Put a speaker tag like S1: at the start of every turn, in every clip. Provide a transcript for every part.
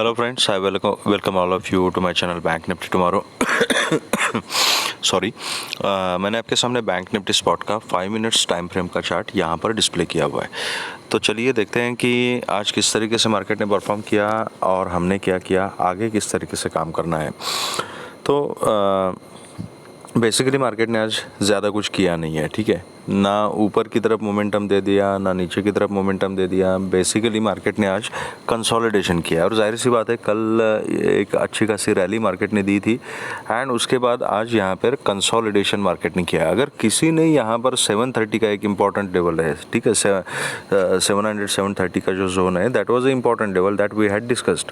S1: Hello friends, I welcome all of you to my channel Bank Nifty Tomorrow. Sorry मैंने आपके सामने bank Nifty spot का 5 minutes time frame का chart यहाँ पर डिस्प्ले किया हुआ है। तो चलिए देखते हैं कि आज किस तरीके से मार्केट ने परफॉर्म किया और हमने क्या किया, आगे किस तरीके से काम करना है। तो बेसिकली मार्केट ने आज ज़्यादा कुछ किया नहीं है, ठीक है, ना ऊपर की तरफ मोमेंटम दे दिया ना नीचे की तरफ मोमेंटम दे दिया। बेसिकली मार्केट ने आज कंसोलिडेशन किया और जाहिर सी बात है कल एक अच्छी खासी रैली मार्केट ने दी थी एंड उसके बाद आज यहाँ पर कंसोलिडेशन मार्केट ने किया। अगर किसी ने यहाँ पर 730 का एक इम्पॉर्टेंट लेवल है, ठीक है, 730 का जो जोन है, that was a important level that we had discussed,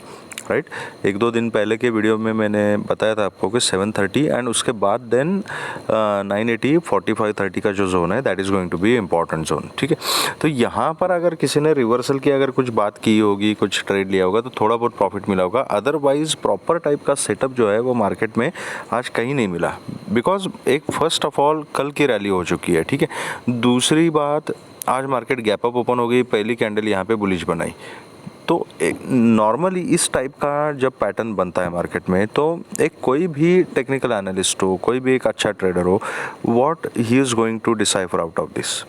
S1: right. एक दो दिन पहले के वीडियो में मैंने बताया था आपको कि 730 एंड उसके बाद देन 980 4530 का जो जोन है that is going to be important zone, ठीक है। तो यहाँ पर अगर किसी ने रिवर्सल की अगर कुछ बात की होगी, कुछ ट्रेड लिया होगा तो थोड़ा बहुत प्रॉफिट मिला होगा। अदरवाइज प्रॉपर टाइप का सेटअप जो है वो मार्केट में आज कहीं नहीं मिला, बिकॉज एक फर्स्ट ऑफ ऑल कल की रैली हो चुकी है, ठीक है। दूसरी बात, आज मार्केट गैप अप ओपन हो गई, पहली कैंडल यहाँ पे बुलिश बनाई। तो एक नॉर्मली इस टाइप का जब पैटर्न बनता है मार्केट में तो एक कोई भी टेक्निकल एनालिस्ट हो, कोई भी एक अच्छा ट्रेडर हो, what he is going to decipher out of this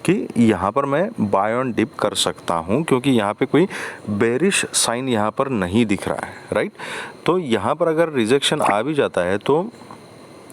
S1: कि यहाँ पर मैं बाय ऑन डिप कर सकता हूँ क्योंकि यहाँ पे कोई बेरिश साइन यहाँ पर नहीं दिख रहा है, राइट। तो यहाँ पर अगर रिजेक्शन आ भी जाता है तो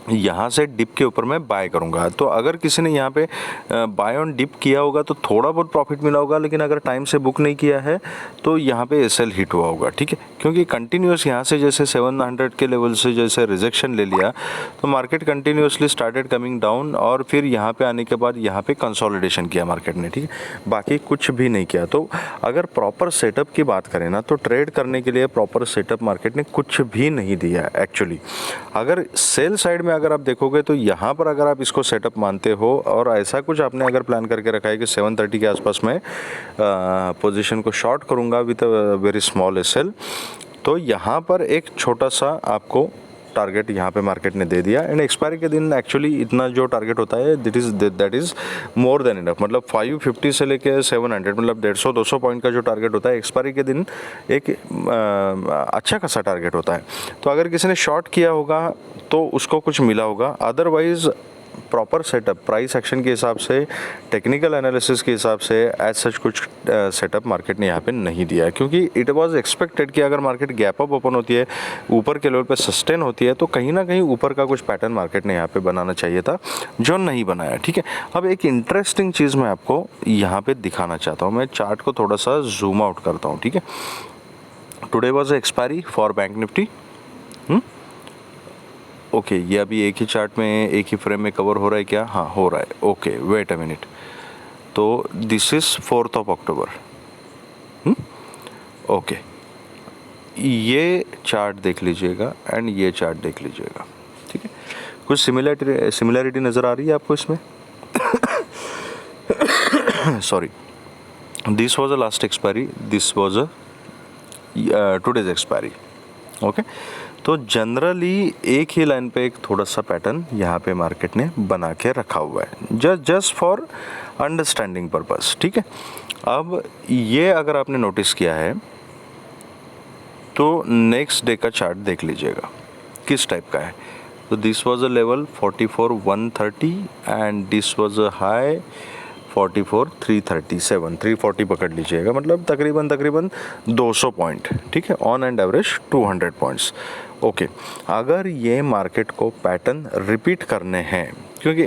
S1: यहाँ से डिप के ऊपर मैं बाय करूँगा। तो अगर किसी ने यहाँ पे बाय ऑन डिप किया होगा तो थोड़ा बहुत प्रॉफिट मिला होगा, लेकिन अगर टाइम से बुक नहीं किया है तो यहाँ पे एसएल हिट हुआ होगा, ठीक है। क्योंकि कंटिन्यूस यहाँ से जैसे 700 के लेवल से जैसे रिजेक्शन ले लिया तो market continuously started coming down और फिर यहाँ पे आने के बाद यहाँ पे कंसोलिडेशन किया मार्केट ने, ठीक है, बाकी कुछ भी नहीं किया। तो अगर प्रॉपर सेटअप की बात करें ना तो ट्रेड करने के लिए प्रॉपर सेटअप मार्केट ने कुछ भी नहीं दिया एक्चुअली। अगर सेल साइड में अगर आप देखोगे तो यहाँ पर अगर आप इसको सेटअप मानते हो और ऐसा कुछ आपने अगर प्लान करके रखा है कि 730 के आसपास में पोजीशन को शॉर्ट करूँगा with a very small SL, तो यहाँ पर एक छोटा सा आपको टारगेट यहाँ पे मार्केट ने दे दिया एंड एक्सपायरी के दिन एक्चुअली इतना जो टारगेट होता है that is more than enough. मतलब 550 से लेके 700 मतलब 150-200 पॉइंट का जो टारगेट होता है एक्सपायरी के दिन एक अच्छा खासा टारगेट होता है। तो अगर किसी ने शॉर्ट किया होगा तो उसको कुछ मिला होगा, otherwise proper setup price action के हिसाब से, टेक्निकल एनालिसिस के हिसाब से एज सच कुछ सेटअप मार्केट ने यहाँ पे नहीं दिया है। क्योंकि इट वाज एक्सपेक्टेड कि अगर मार्केट गैप अप ओपन होती है, ऊपर के लेवल पे सस्टेन होती है तो कहीं ना कहीं ऊपर का कुछ पैटर्न मार्केट ने यहाँ पे बनाना चाहिए था, जो नहीं बनाया, ठीक है। अब एक इंटरेस्टिंग चीज़ मैं आपको यहाँ पे दिखाना चाहता हूँ। मैं चार्ट को थोड़ा सा जूम आउट करता हूँ, ठीक है। Today was expiry for bank Nifty. Okay, ये अभी एक ही चार्ट में एक ही फ्रेम में कवर हो रहा है क्या? हाँ, हो रहा है। Okay, wait a minute. तो दिस इज़ 4 अक्टूबर। ओके, ये चार्ट देख लीजिएगा एंड ये चार्ट देख लीजिएगा, ठीक है। कुछ सिमिलैरिटी नज़र आ रही है आपको इसमें? Sorry, this was a last expiry, this was a today's expiry. Okay, तो जनरली एक ही लाइन पे एक थोड़ा सा पैटर्न यहाँ पे मार्केट ने बना के रखा हुआ है, जस्ट फॉर अंडरस्टैंडिंग पर्पस, ठीक है। अब ये अगर आपने नोटिस किया है तो नेक्स्ट डे का चार्ट देख लीजिएगा किस टाइप का है। तो this was a level 44,130 and this was a high 44,337, 340 पकड़ लीजिएगा, मतलब तकरीबन 200 पॉइंट, ठीक है, on and average 200 points. Okay, अगर ये मार्केट को पैटर्न रिपीट करने हैं, क्योंकि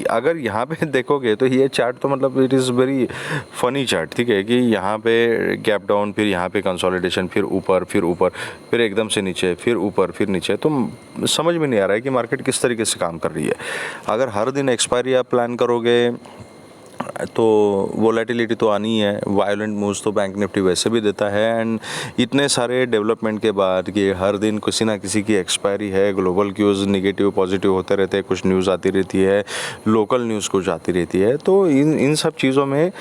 S1: अगर यहाँ पे देखोगे तो ये चार्ट तो मतलब it is very funny chart, ठीक है, कि यहाँ पे गैप डाउन, फिर यहाँ पे कंसोलिडेशन, फिर ऊपर फिर एकदम से नीचे, फिर ऊपर फिर नीचे। तो समझ में नहीं आ रहा है कि मार्केट किस तरीके से काम कर रही है। अगर हर दिन एक्सपायरी आप प्लान करोगे तो वोलेटिलिटी तो आनी है, वायलेंट मूव्स तो बैंक निफ्टी वैसे भी देता है एंड इतने सारे डेवलपमेंट के बाद कि हर दिन किसी ना किसी की एक्सपायरी है, ग्लोबल क्यूज़ निगेटिव पॉजिटिव होते रहते हैं, कुछ न्यूज़ आती रहती है, लोकल न्यूज़ कुछ आती रहती है। तो इन सब चीज़ों में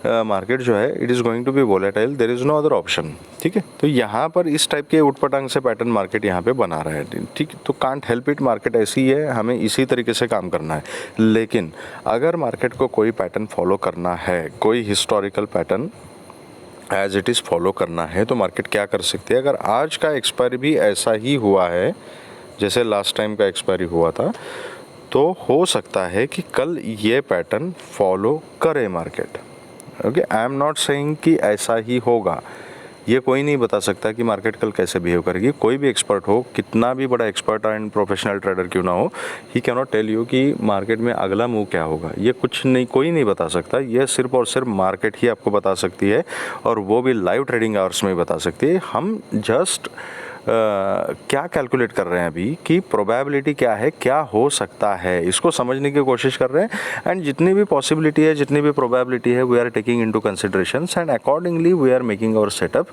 S1: मार्केट जो है it is going to be volatile, there is no other option, ठीक है। तो यहाँ पर इस टाइप के उठपटांग से पैटर्न मार्केट यहाँ पे बना रहा है, ठीक। तो कांट हेल्प इट, मार्केट ऐसी है, हमें इसी तरीके से काम करना है। लेकिन अगर मार्केट को कोई पैटर्न फॉलो करना है, कोई historical pattern as it is follow करना है तो मार्केट क्या कर सकती है। अगर आज का एक्सपायरी भी ऐसा ही हुआ है जैसे लास्ट टाइम का एक्सपायरी हुआ था, तो हो सकता है कि कल ये पैटर्न फॉलो करे market. Okay, I am not saying कि ऐसा ही होगा, ये कोई नहीं बता सकता कि मार्केट कल कैसे बिहेव करेगी। कोई भी एक्सपर्ट हो, कितना भी बड़ा एक्सपर्ट एंड प्रोफेशनल ट्रेडर क्यों ना हो, he can not tell you कि मार्केट में अगला मूव क्या होगा। ये कुछ नहीं, कोई नहीं बता सकता। ये सिर्फ और सिर्फ मार्केट ही आपको बता सकती है, और वो भी लाइव ट्रेडिंग आवर्स में बता सकती है। हम जस्ट क्या कैलकुलेट कर रहे हैं अभी कि प्रोबेबिलिटी क्या है, क्या हो सकता है, इसको समझने की कोशिश कर रहे हैं। एंड जितनी भी पॉसिबिलिटी है, जितनी भी प्रोबेबिलिटी है, we are taking into considerations and accordingly we are making our setup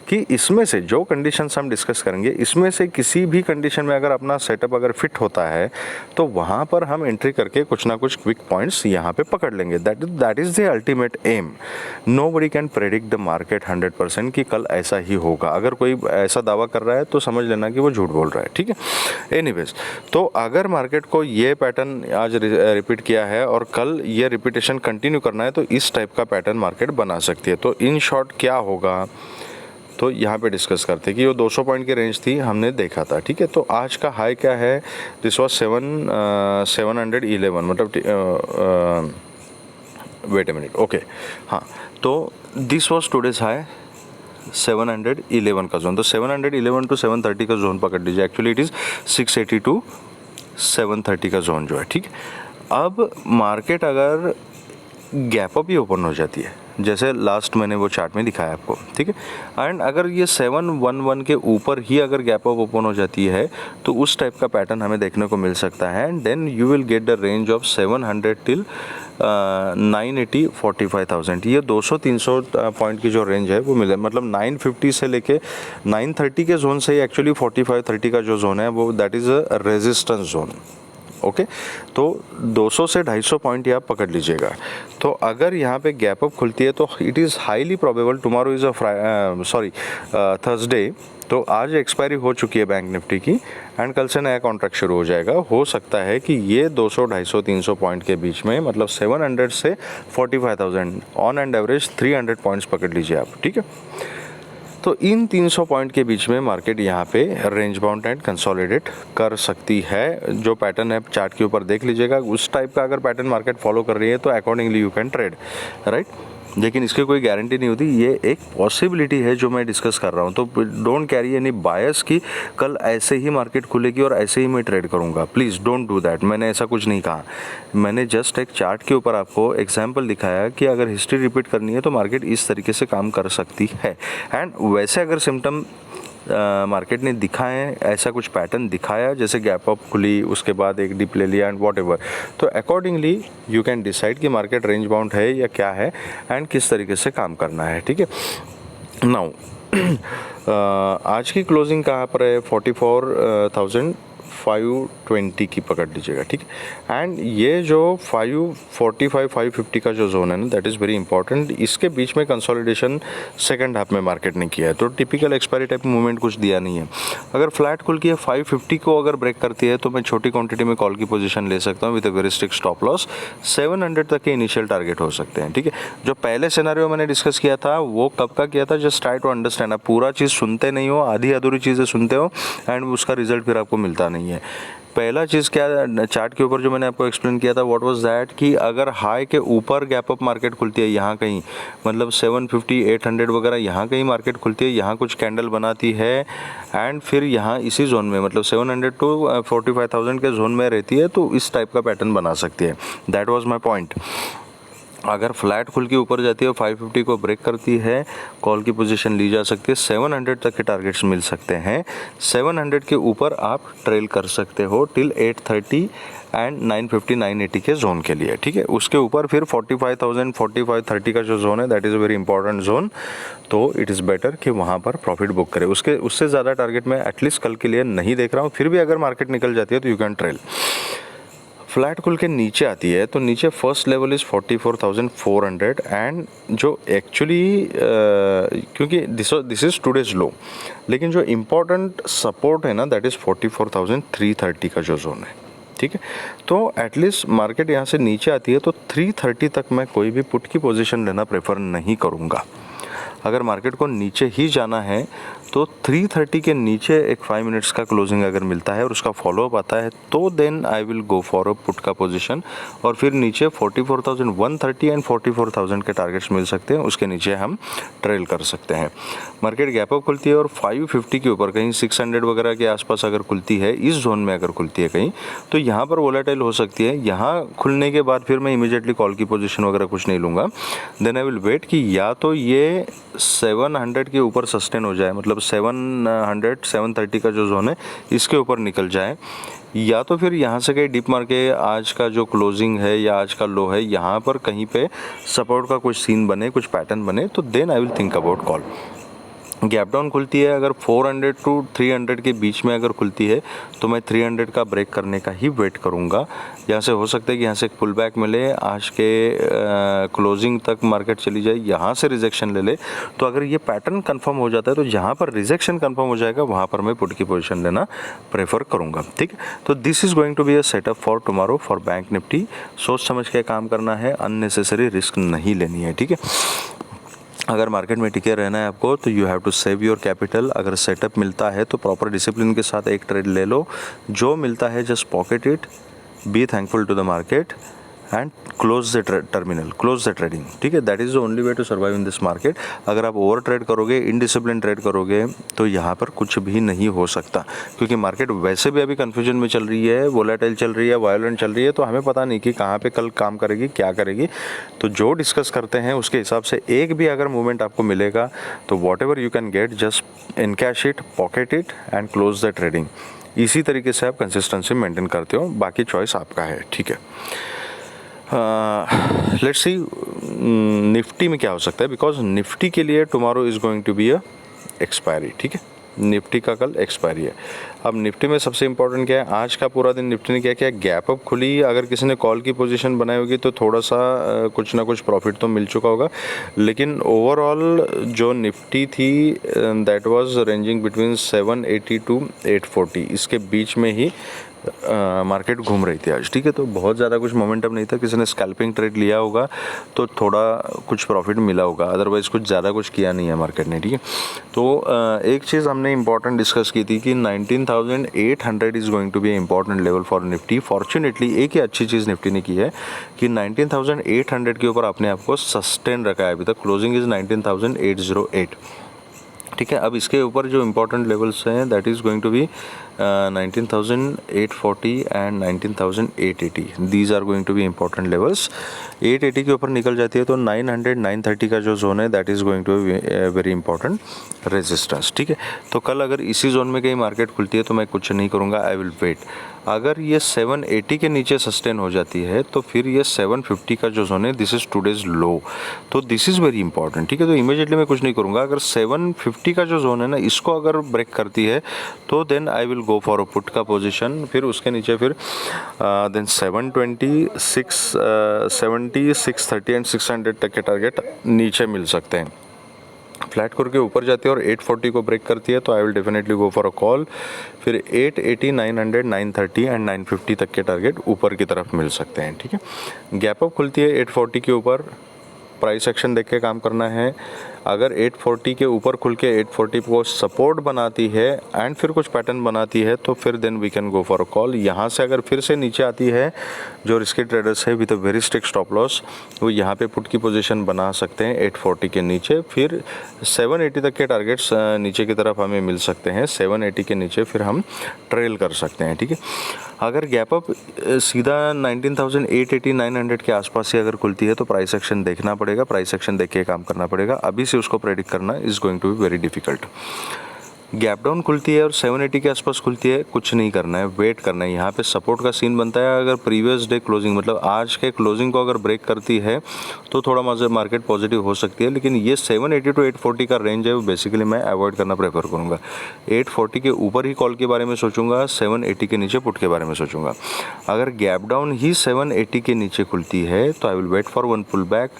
S1: कि इसमें से जो कंडीशंस हम डिस्कस करेंगे, इसमें से किसी भी कंडीशन में अगर अपना सेटअप अगर फिट होता है तो वहाँ पर हम एंट्री करके कुछ ना कुछ क्विक पॉइंट्स यहाँ पे पकड़ लेंगे। That is the ultimate aim. Nobody can predict the market 100% कि कल ऐसा ही होगा। अगर कोई ऐसा दावा कर रहा है तो समझ लेना कि वो झूठ बोल रहा है, ठीक है। एनीवेज, तो अगर मार्केट को ये पैटर्न आज रिपीट किया है और कल ये रिपीटेशन कंटिन्यू करना है तो इस टाइप का पैटर्न मार्केट बना सकती है। तो इन शॉर्ट क्या होगा, तो यहाँ पे डिस्कस करते हैं कि वो 200 पॉइंट की रेंज थी, हमने देखा था, ठीक है। तो आज का हाई क्या है, दिस वॉज 711, मतलब वेट ए मिनट, ओके, हाँ। तो दिस वॉज टुडेज हाई 711 का जोन। तो 711 टू 730 का जोन पकड़ लीजिए। एक्चुअली इट इज़ 680 टू 730 का जोन जो है, ठीक है। अब मार्केट अगर गैप अप ही ओपन हो जाती है, जैसे लास्ट मैंने वो चार्ट में दिखाया आपको, ठीक है, एंड अगर ये 711 के ऊपर ही अगर गैप अप ओपन हो जाती है तो उस टाइप का पैटर्न हमें देखने को मिल सकता है। And then you will get the range of 700 till 980 45,000। ये 200-300 पॉइंट की जो रेंज है वो मिले, मतलब 950 से लेके 930 के जोन से ही एक्चुअली 45-30 का जो जोन है वो that is a resistance zone. Okay, तो 200 से 250 पॉइंट ही आप पकड़ लीजिएगा। तो अगर यहाँ पे गैप अप खुलती है तो it is highly probable, tomorrow is Thursday, तो आज एक्सपायरी हो चुकी है बैंक निफ्टी की एंड कल से नया कॉन्ट्रैक्ट शुरू हो जाएगा। हो सकता है कि ये 200, 250, 300 पॉइंट के बीच में, मतलब 700 से 45,000 ऑन एंड एवरेज 300 पॉइंट्स पकड़ लीजिए आप, ठीक है। तो इन 300 पॉइंट के बीच में मार्केट यहाँ पे रेंज बाउंड एंड कंसोलिडेट कर सकती है। जो पैटर्न है चार्ट के ऊपर देख लीजिएगा, उस टाइप का अगर पैटर्न मार्केट फॉलो कर रही है तो accordingly you can trade, right. लेकिन इसकी कोई गारंटी नहीं होती, ये एक पॉसिबिलिटी है जो मैं डिस्कस कर रहा हूँ। तो डोंट कैरी एनी बायस कि कल ऐसे ही मार्केट खुलेगी और ऐसे ही मैं ट्रेड करूँगा, प्लीज़ डोंट डू दैट। मैंने ऐसा कुछ नहीं कहा, मैंने जस्ट एक चार्ट के ऊपर आपको एग्जांपल दिखाया कि अगर हिस्ट्री रिपीट करनी है तो मार्केट इस तरीके से काम कर सकती है। एंड वैसे अगर सिम्टम मार्केट ने दिखाए, ऐसा कुछ पैटर्न दिखाया, जैसे गैप अप खुली उसके बाद एक डिप ले लिया एंड वॉट एवर, तो अकॉर्डिंगली यू कैन डिसाइड कि मार्केट रेंज बाउंड है या क्या है एंड किस तरीके से काम करना है, ठीक है। नाउ आज की क्लोजिंग कहाँ पर है, 44,520 की पकड़ लीजिएगा, ठीक है। एंड ये जो 545, 550 का जो जोन है ना, दैट इज़ वेरी इंपॉर्टेंट। इसके बीच में कंसोलिडेशन सेकंड हाफ में मार्केट ने किया है, तो टिपिकल एक्सपायरी टाइप मूवमेंट कुछ दिया नहीं है। अगर फ्लैट खुल के 550 को अगर ब्रेक करती है तो मैं छोटी क्वांटिटी में कॉल की पोजीशन ले सकता हूँ with a very strict stop loss. 700 तक के इनिशियल टारगेट हो सकते हैं, ठीक है। जो पहले सिनेरियो मैंने डिस्कस किया था वो कब का किया था, जस्ट ट्राई टू अंडरस्टैंड। आप पूरा चीज़ सुनते नहीं हो, आधी अधूरी चीज़ें सुनते हो एंड उसका रिजल्ट फिर आपको मिलता नहीं है। पहला चीज़ क्या, चार्ट के ऊपर जो मैंने आपको एक्सप्लेन किया था, व्हाट वाज दैट, कि अगर हाई के ऊपर गैप अप मार्केट खुलती है यहाँ कहीं, मतलब 750, 800 वगैरह यहाँ कहीं मार्केट खुलती है, यहाँ कुछ कैंडल बनाती है एंड फिर यहाँ इसी जोन में, मतलब 700 टू 45,000 के जोन में रहती है, तो इस टाइप का पैटर्न बना सकती है। That was my point. अगर फ्लैट खुल के ऊपर जाती है, 550 को ब्रेक करती है, कॉल की पोजीशन ली जा सकती है, 700 तक के टारगेट्स मिल सकते हैं। 700 के ऊपर आप ट्रेल कर सकते हो टिल 830 एंड 950, 980 के जोन के लिए, ठीक है। उसके ऊपर फिर 45,000, 45-30 का जो जोन है, that is a very important zone. तो इट इज़ बेटर कि वहाँ पर प्रॉफिट बुक करें। उससे ज़्यादा टारगेट मैं एटलीस्ट कल के लिए नहीं देख रहा हूँ। फिर भी अगर मार्केट निकल जाती है तो यू कैन ट्रेल। फ्लैट खुल के नीचे आती है तो नीचे फर्स्ट लेवल इज़ 44,400 एंड जो एक्चुअली क्योंकि दिस इज़ टुडेज लो, लेकिन जो इम्पोर्टेंट सपोर्ट है ना, दैट इज़ 44,330 का जो जोन है, ठीक है। तो एटलीस्ट मार्केट यहाँ से नीचे आती है तो 330 तक मैं कोई भी पुट की पोजीशन लेना प्रेफर नहीं करूँगा। अगर मार्केट को नीचे ही जाना है तो 330 के नीचे एक 5 मिनट्स का क्लोजिंग अगर मिलता है और उसका फॉलोअप आता है तो then I will go for a put का पोजीशन, और फिर नीचे 44,130 एंड 44,000 के टारगेट्स मिल सकते हैं, उसके नीचे हम ट्रेल कर सकते हैं। मार्केट गैप अप खुलती है और 550 के ऊपर कहीं 600 वगैरह के आसपास अगर खुलती है, इस जोन में अगर खुलती है कहीं, तो यहाँ पर वोलेटाइल हो सकती है। यहाँ खुलने के बाद फिर मैं इमीडिएटली कॉल की पोजीशन वगैरह कुछ नहीं लूँगा। देन आई विल वेट कि या तो ये 700 के ऊपर सस्टेन हो जाए, मतलब 700 730 का जो जोन है इसके ऊपर निकल जाए, या तो फिर यहाँ से कहीं डिप मार के आज का जो क्लोजिंग है या आज का लो है यहाँ पर कहीं पे सपोर्ट का कुछ सीन बने, कुछ पैटर्न बने, तो then I will think about call. Gap down खुलती है अगर 400 टू 300 के बीच में अगर खुलती है तो मैं 300 का ब्रेक करने का ही वेट करूंगा। यहाँ से हो सकता है कि यहाँ से एक पुल बैक मिले, आज के क्लोजिंग तक मार्केट चली जाए, यहाँ से रिजेक्शन ले ले। तो अगर ये पैटर्न कंफर्म हो जाता है तो जहाँ पर रिजेक्शन कंफर्म हो जाएगा वहाँ पर मैं पुट की पोजीशन लेना प्रेफर करूँगा। ठीक, तो this is going to be a setup for tomorrow for bank Nifty. सोच समझ के काम करना है, अननेसेसरी रिस्क नहीं लेनी है। ठीक है, अगर मार्केट में टिके रहना है आपको तो you have to save your capital. अगर सेटअप मिलता है तो प्रॉपर डिसिप्लिन के साथ एक ट्रेड ले लो, जो मिलता है just pocket it, be thankful to the market and close the terminal, close the trading. ठीक है, that is the only way to survive in this market. अगर आप ओवर ट्रेड करोगे, इनडिसिप्लिन ट्रेड करोगे तो यहाँ पर कुछ भी नहीं हो सकता, क्योंकि मार्केट वैसे भी अभी कन्फ्यूजन में चल रही है, वोलेटाइल चल रही है, वायलेंट चल रही है, तो हमें पता नहीं कि कहाँ पे कल काम करेगी, क्या करेगी। तो जो डिस्कस करते हैं उसके हिसाब से एक भी अगर मूवमेंट आपको मिलेगा तो what ever you can get, just encash it, pocket it and close the trading. इसी तरीके से आप कंसिस्टेंसी मेंटेन करते हो, बाकी चॉइस आपका है। ठीक है, लेट्स सी निफ्टी में क्या हो सकता है, बिकॉज निफ्टी के लिए tomorrow is going to be a expiry. ठीक है, निफ्टी का कल एक्सपायरी है। अब निफ्टी में सबसे इंपॉर्टेंट क्या है, आज का पूरा दिन निफ्टी ने क्या किया, गैप अप खुली। अगर किसी ने कॉल की पोजीशन बनाई होगी तो थोड़ा सा कुछ ना कुछ प्रॉफिट तो मिल चुका होगा, लेकिन ओवरऑल जो निफ्टी थी that was ranging between 780 to 840, इसके बीच में ही मार्केट घूम रही थी आज। ठीक है, तो बहुत ज़्यादा कुछ मोमेंटम नहीं था, किसी ने स्कैल्पिंग ट्रेड लिया होगा तो थोड़ा कुछ प्रॉफिट मिला होगा, अदरवाइज़ कुछ ज़्यादा कुछ किया नहीं है मार्केट ने। ठीक है, तो एक चीज़ हमने इंपॉर्टेंट डिस्कस की थी कि 19,800 is going to be important level for Nifty. Fortunately एक ही अच्छी चीज़ निफ्टी ने की है कि 19,800 के ऊपर अपने आप को सस्टेन रखा है। अभी तक क्लोजिंग इज़ 19,808। ठीक है, अब इसके ऊपर जो इम्पोर्टेंट लेवल्स हैं that is going to be 19,840 and 19,880, these are going to be important levels. 880 के ऊपर निकल जाती है तो 900 930 का जो जोन है that is going to be very important resistance. ठीक है, तो कल अगर इसी जोन में कहीं मार्केट खुलती है तो मैं कुछ नहीं करूँगा, आई विल वेट। अगर ये 780 के नीचे सस्टेन हो जाती है तो फिर ये 750 का जो जोन है दिस इज़ टुडेज लो, तो दिस इज़ वेरी इंपॉर्टेंट। ठीक है, तो इमीडिएटली मैं कुछ नहीं करूँगा। अगर 750 का जो जोन है ना, इसको अगर ब्रेक करती है तो then I will go for a put का पोजीशन। फिर उसके नीचे फिर देन 720 670 630 एंड 600 तक के टारगेट नीचे मिल सकते हैं। फ्लैट करके ऊपर जाती है और 840 को ब्रेक करती है तो I will definitely go for a call. फिर 880 900 930 एंड 950 तक के टारगेट ऊपर की तरफ मिल सकते हैं। ठीक है, गैप अप खुलती है 840 के ऊपर, प्राइस एक्शन देख के काम करना है। अगर 840 के ऊपर खुल के 840 को सपोर्ट बनाती है एंड फिर कुछ पैटर्न बनाती है तो फिर then we can go for a call. यहाँ से अगर फिर से नीचे आती है, जो रिस्की ट्रेडर्स है with a very strict stop loss, वो यहाँ पे पुट की पोजीशन बना सकते हैं 840 के नीचे। फिर 780 तक के टारगेट्स नीचे की तरफ हमें मिल सकते हैं, 780 के नीचे फिर हम ट्रेल कर सकते हैं। ठीक है, अगर गैप अप सीधा 19,880 900 के आसपास ही अगर खुलती है तो प्राइस एक्शन देखना पड़ेगा, प्राइस एक्शन देख के काम करना पड़ेगा। अभी से उसको प्रेडिक्ट करना is going to be very difficult. Gap down खुलती है और 780 के आसपास खुलती है, कुछ नहीं करना है, वेट करना है। यहाँ पे सपोर्ट का सीन बनता है। अगर प्रीवियस डे क्लोजिंग मतलब आज के क्लोजिंग को अगर ब्रेक करती है तो थोड़ा मार्केट पॉजिटिव हो सकती है, लेकिन ये 780 टू 840 का रेंज है वो बेसिकली मैं अवॉइड करना प्रेफर करूँगा। 840 के ऊपर ही कॉल के बारे में सोचूंगा, 780 के नीचे पुट के बारे में सोचूंगा। अगर गैप डाउन ही 780 के नीचे खुलती है तो I will wait for one pull back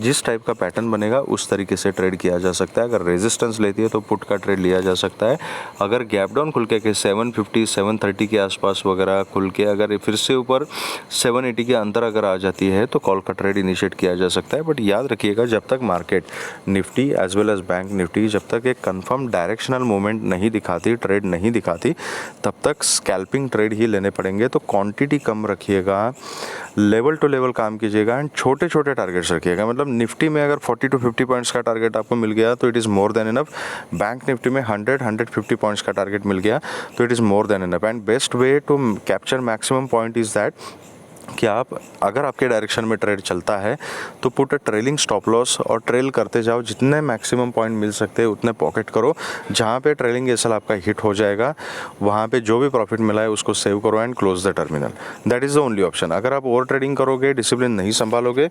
S1: जिस टाइप का पैटर्न बनेगा उस तरीके से ट्रेड किया जा सकता है। अगर रेजिस्टेंस लेती है तो पुट का ट्रेड लिया जा सकता है। अगर गैप डाउन खुल के 750 730 के आसपास वगैरह खुल के अगर फिर से ऊपर 780 के अंदर अगर आ जाती है तो कॉल का ट्रेड इनिशिएट किया जा सकता है। बट याद रखिएगा, जब तक market Nifty as well as bank Nifty जब तक एक कंफर्म डायरेक्शनल मूवमेंट नहीं दिखाती, ट्रेड नहीं दिखाती, तब तक स्कैल्पिंग ट्रेड ही लेने पड़ेंगे। तो क्वांटिटी कम रखिएगा, लेवल टू लेवल काम कीजिएगा एंड छोटे छोटे टारगेट्स रखिएगा। मतलब निफ्टी में अगर 40 to 50 पॉइंट्स का टारगेट आपको मिल गया तो it is more than enough. Bank Nifty में 100-150 पॉइंट्स का टारगेट मिल गया तो it is more than enough. And best way to capture maximum point is that कि आप अगर आपके डायरेक्शन में ट्रेड चलता है तो put a trailing stop loss और ट्रेल करते जाओ। जितने मैक्सिमम पॉइंट मिल सकते हैं उतने पॉकेट करो। जहाँ पे ट्रेलिंग एसएल आपका हिट हो जाएगा वहाँ पे जो भी प्रॉफिट मिला है उसको सेव करो and close the terminal. That is the only option. अगर आप ओवर ट्रेडिंग करोगे, डिसिप्लिन नहीं संभालोगे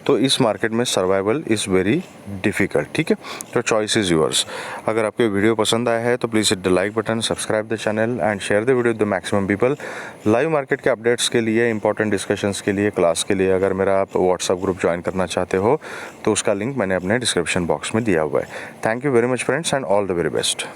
S1: तो इस मार्केट में सर्वाइवल इज़ वेरी डिफिकल्ट। ठीक है, तो चॉइस इज़ यूअर्स। अगर आपको वीडियो पसंद आया है तो please hit the like button, subscribe the channel and share the video with the maximum people. Live market के अपडेट्स के लिए, इंपॉर्टेंट डिस्कशंस के लिए, क्लास के लिए अगर मेरा आप व्हाट्सएप ग्रुप ज्वाइन करना चाहते हो तो उसका लिंक मैंने अपने डिस्क्रिप्शन बॉक्स में दिया हुआ है। Thank you very much friends and all the very best.